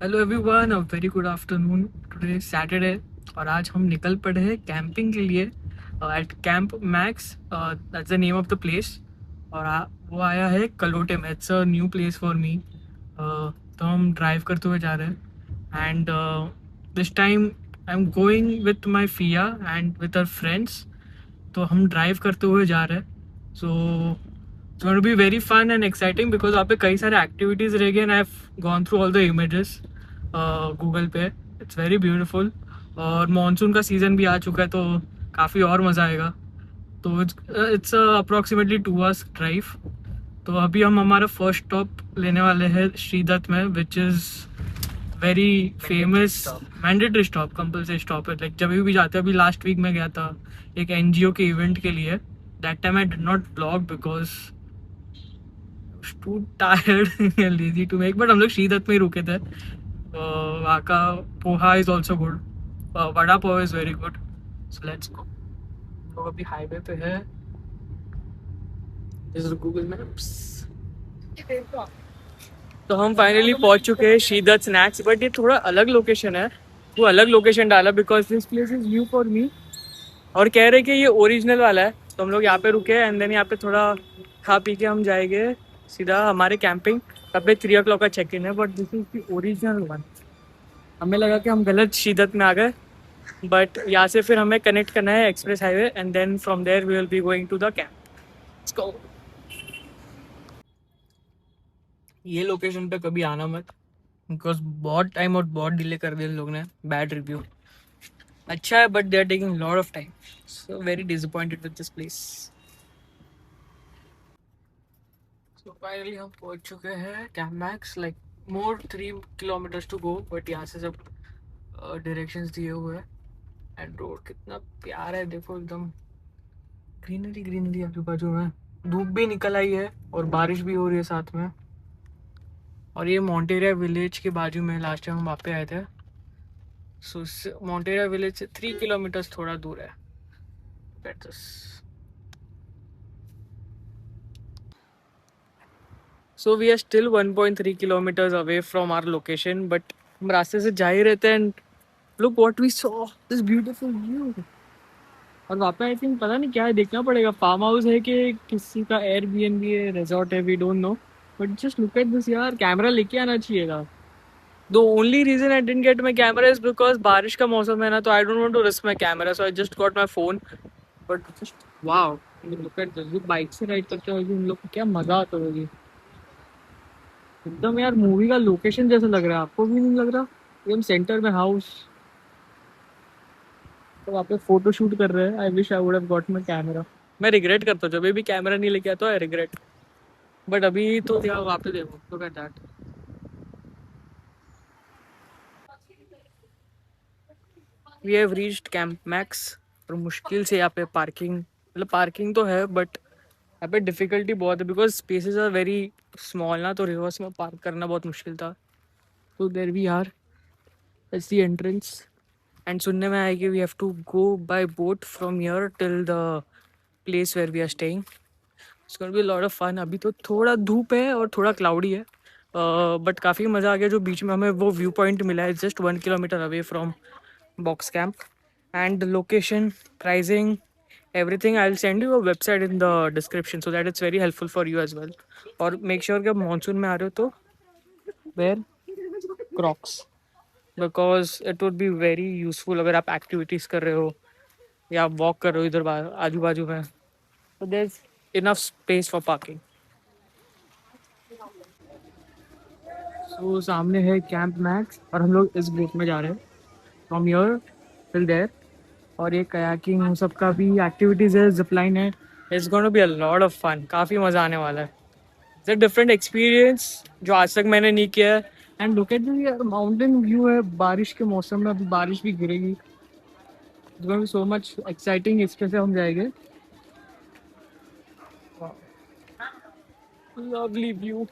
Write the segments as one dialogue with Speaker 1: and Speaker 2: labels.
Speaker 1: Hello everyone, a very good afternoon. Today Saturday और आज हम निकल पड़े हैं कैंपिंग के लिए at camp Max. That's the name of the place. और वो आया है कलोटे में। It's a new place for me. तो हम ड्राइव करते हुए जा रहे हैं and this time I am going with my फिया एंड विथ आवर फ्रेंड्स। तो हम ड्राइव करते हुए जा रहे हैं। So it's going to be very fun and exciting because वहाँ पे कई सारे एक्टिविटीज़ रहेंगे and I have gone through all the images Google पे। It's very beautiful. और मानसून का सीज़न भी आ चुका है तो काफ़ी और मज़ा आएगा। तो इट्स अप्रॉक्सीमेटली 2 आवर्स ड्राइव। तो अभी हम हमारा फर्स्ट स्टॉप लेने वाले हैं श्रीदत्त में, which is very famous mandatory stop, compulsory stop है। लाइक जब भी जाते हैं, अभी लास्ट वीक में गया था एक एनजीओ के इवेंट के लिए। That time I did not blog because too tired lazy to make, but हम लोग श्रीदत्त में ही रुके थे। वहाँ का poha is also good. Vada pav is very good. So let's go. हम लोग अभी हाईवे पे है। This is Google Maps. तो हम फाइनली पहुंच चुके हैं श्रीदत्त स्नैक्स, बट ये थोड़ा अलग लोकेशन है। वो अलग लोकेशन डाला because this place is new for me. और कह रहे कि ये ओरिजिनल वाला है, तो हम लोग यहाँ पे रुके एंड देन यहाँ पे थोड़ा खा पी के हम जाएंगे सीधा हमारे कैंपिंग। तब पे 3 o'clock का चेक इन है, but this is the original one. हमें लगा कि हम गलत शिदत में आ गए, बट यहाँ से फिर हमें कनेक्ट करना है express highway and then from there we will be going to the camp. ये लोकेशन पे कभी आना मत बिकॉज बहुत टाइम और बहुत डिले कर दिया लोग ने। Bad review. अच्छा है but they are taking lot of time. So very disappointed with this place. So finally हम पहुंच चुके हैं camp max. Like more 3 kilometers to go, but यहाँ से सब डायरेक्शंस दिए हुए हैं। एंड रोड कितना प्यारा है, देखो एकदम ग्रीनरी ग्रीनरी आजू बाजू में। धूप भी निकल आई है और बारिश भी हो रही है साथ में। और ये मोंटेरिया विलेज के बाजू में लास्ट टाइम हम वहाँ पे आए थे। सो मोंटेरिया विलेज से 3 kilometers थोड़ा दूर है। So we are still 1.3 kilometers away from our location, but हम रास्ते से जा ही रहते हैं। Look what we saw, this beautiful view. और वहाँ पे आई थिंक पता नहीं क्या है, देखना पड़ेगा। फार्म हाउस है कि किसी का एयरबीएनबी है, रिजॉर्ट है, we don't know. But just look at this यार, कैमरा लेके आना चाहिए था। The only reason I didn't get my camera is because बारिश का मौसम है ना, तो I don't want to risk my camera, so I just got my phone. But just wow, look at this. Bike से राइड करते हो उन लोग को क्या मजा आता होगी। एकदम यार मूवी का लोकेशन जैसा लग रहा है। आपको भी नहीं लग रहा? एकदम सेंटर में हाउस। तो वहाँ पे फोटो शूट कर रहे हैं। I wish I would have got my camera. मैं रिग्रेट करता हूँ जब भी कैमरा नहीं लेके आता, आई रिग्रेट। बट अभी तो यार वहाँ पे देखो, look at that. We have reached camp max. और मुश्किल से यहाँ पे पार्किंग, मतलब पार्किंग तो है बट यहाँ पे डिफिकल्टी बहुत है because spaces are very small ना, तो रिवर्स में पार्क करना बहुत मुश्किल था। तो there we are, that's the entrance. And सुनने में आया कि we have to go by boat from here till the place where we are staying. It's gonna be a lot of fun. अभी तो थोड़ा धूप है और थोड़ा क्लाउडी है, बट काफ़ी मज़ा आ गया। जो बीच में हमें वो व्यू पॉइंट मिला है just 1 kilometer away from box camp. And location, pricing, everything I'll send you a website in the description so that it's very helpful for you as well. और make sure कि आप monsoon में आ रहे हो तो wear Crocs because it would be very useful अगर आप activities कर रहे हो या आप वॉक कर रहे हो इधर आजू बाजू में। So there's enough space for parking. So सामने है कैंप मैक्स और हम लोग इस ग्रुप में जा रहे हैं फ्रॉम हियर टिल देयर। और ये कयाकिंग उन सब का भी एक्टिविटीज़ है, जिपलाइन है। It's gonna be a lot of fun, काफ़ी मज़ा आने वाला है। इट्स अ डिफरेंट एक्सपीरियंस जो आज तक मैंने नहीं किया है। एंड लुक एट दिस यार, माउंटेन व्यू है बारिश के मौसम में। अभी बारिश भी गिरेगी। It's gonna B so much exciting. इस पे से हम जाएंगे। Lovely view.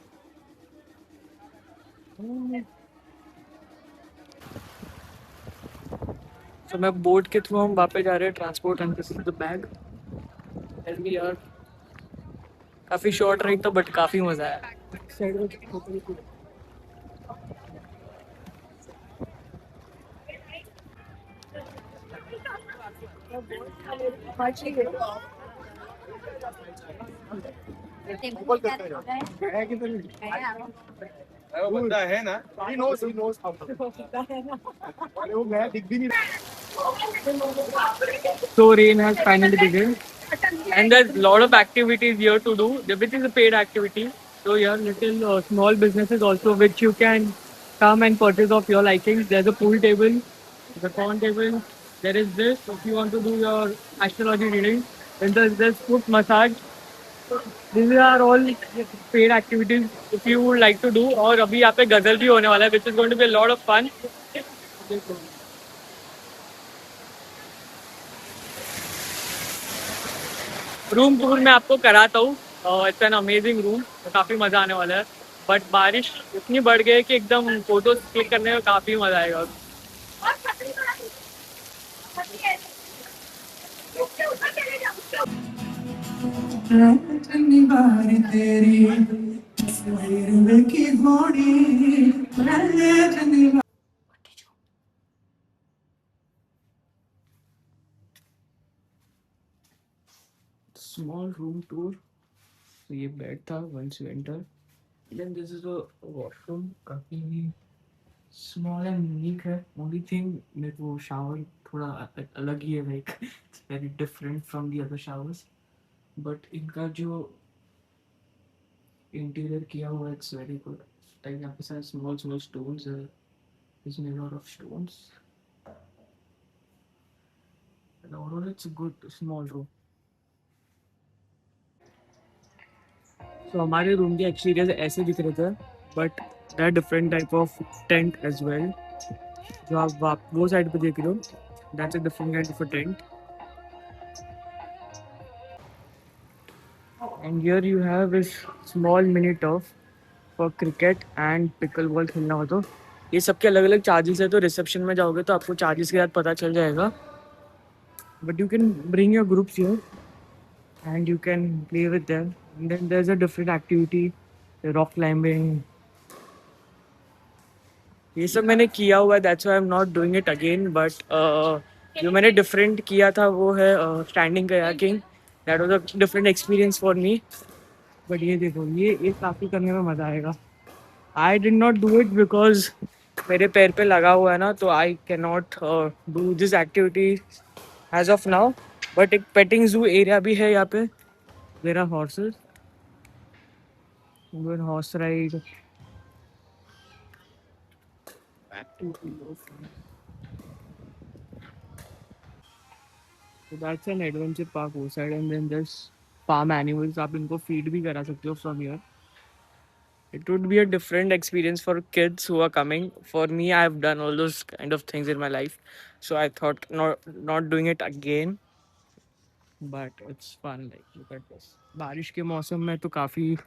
Speaker 1: तो मैं बोट के थ्रू हम वापस जा रहे हैं transport and this is the bag. And we are, काफ़ी शॉर्ट राइड था बट काफ़ी मज़ा आया।
Speaker 2: वो बंदा है ना, he knows how to. अरे वो गया दिख भी नहीं
Speaker 1: So rain has finally begun, and there's a lot of activities here to do, which is a paid activity. So here, little small businesses also which you can come and purchase of your likings. There's a pool table, the corn table. There is this if you want to do your astrology reading. Then there's this foot massage. These are all paid activities if you would like to do. और अभी यहाँ पे गजल भी होने वाला है, which is going to be a lot of fun. Room tour मैं आपको कराता हूँ, इट्स एन अमेजिंग रूम, काफ़ी मज़ा आने वाला है. बट बारिश इतनी बढ़ गई है कि एकदम फोटोज क्लिक करने में काफ़ी मज़ा आएगा. Small room tour. तो ये बेड था once you enter. Then this is a washroom, काफ़ी small and unique है. Only thing मेरे को shower थोड़ा अलग ही है, like it's very different from the other showers. But इनका जो इंटीरियर किया हुआ है, it's very good. Like यहाँ पे सारे small small stones है. Is made out of stones. And overall it's a good small room. So हमारे रूम के एक्सटीरियर ऐसे दिख रहे थे, but there are different type of tent as well. जो आप वो साइड पे देख रहे हो, that's a different kind of a tent. And here you have this small mini turf for cricket and pickleball खेलना हो तो. ये सबके अलग अलग चार्जेस है, तो रिसेप्शन में जाओगे तो आपको चार्जेस के साथ पता चल जाएगा. But you can bring your groups here and you can play with them. And then there's a different activity, rock climbing. ये सब मैंने किया हुआ है, that's why I'm not doing it again. But जो मैंने different किया था वो है standing kayaking. That was a different experience for me. But ये देखो, ये काफ़ी करने में मज़ा आएगा. I did not do it because मेरे पैर पे लगा हुआ है ना, तो I cannot do this activity as of now. But एक petting zoo area भी है यहाँ पे. There are horses. Good horse ride. So that's an adventure park वो side, and then there's farm animals. आप इनको feed भी करा सकते हो from here. It would be a different experience for kids who are coming. For me, I've done all those kind of things in my life, so I thought not doing it again. But it's fun. Like look at this. बारिश के मौसम में तो काफ़ी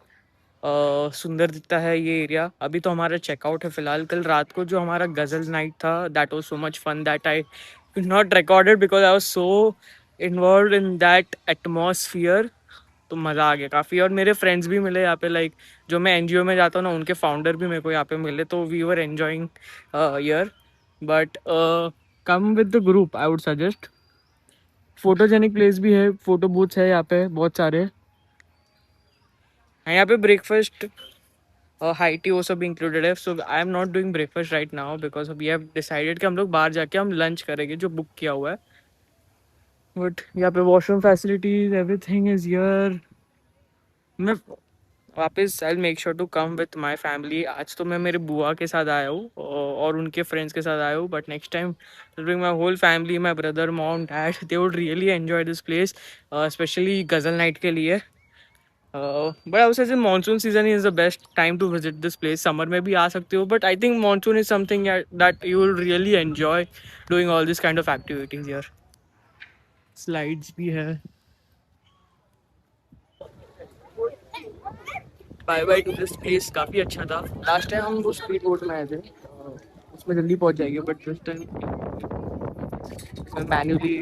Speaker 1: सुंदर दिखता है ये एरिया. अभी तो हमारा चेकआउट है फिलहाल. कल रात को जो हमारा गज़ल नाइट था, that was so much fun that I could not record it because I was so involve in that atmosphere. तो मज़ा आ गया काफ़ी. और मेरे फ्रेंड्स भी मिले यहाँ पे, लाइक जो मैं एनजीओ में जाता हूँ ना, उनके फाउंडर भी मेरे को यहाँ पे मिले. तो we were enjoying year. But come with the group, I would suggest. Photogenic place भी है, फोटो बूथ्स है यहाँ पे बहुत सारे. यहाँ पे ब्रेकफास्ट हाई टी वो सब इंक्लूडेड है. So I am not doing breakfast right now because we have decided कि हम लोग बाहर जाके हम लंच करेंगे जो बुक किया हुआ है. बट यहाँ पे washroom facilities everything is here. मैं वापस I make sure to come with my family. आज तो मैं मेरे बुआ के साथ आया हूँ और उनके फ्रेंड्स के साथ आया हूँ. But next time bring my whole family, my brother, mom, dad. They would really enjoy this place, specially ghazal night के लिए. But I would say monsoon season is the best time to visit this place. Summer में भी आ सकते हो, but I think monsoon is something that you will really enjoy doing all this kind of activities here. Slides भी है. Bye bye to this place. काफ़ी अच्छा था. Last time हम वो स्पीड बोट में आए थे, उसमें जल्दी पहुंच जाएंगे. But this time manually.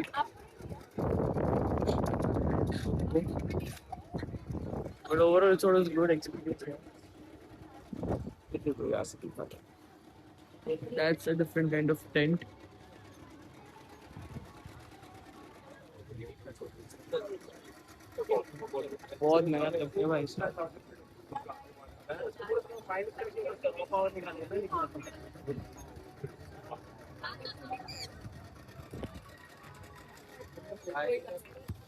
Speaker 1: But overall it's sort of good experience. That's a different kind of tent. बहुत मेहनत लगती है भाई इसमें।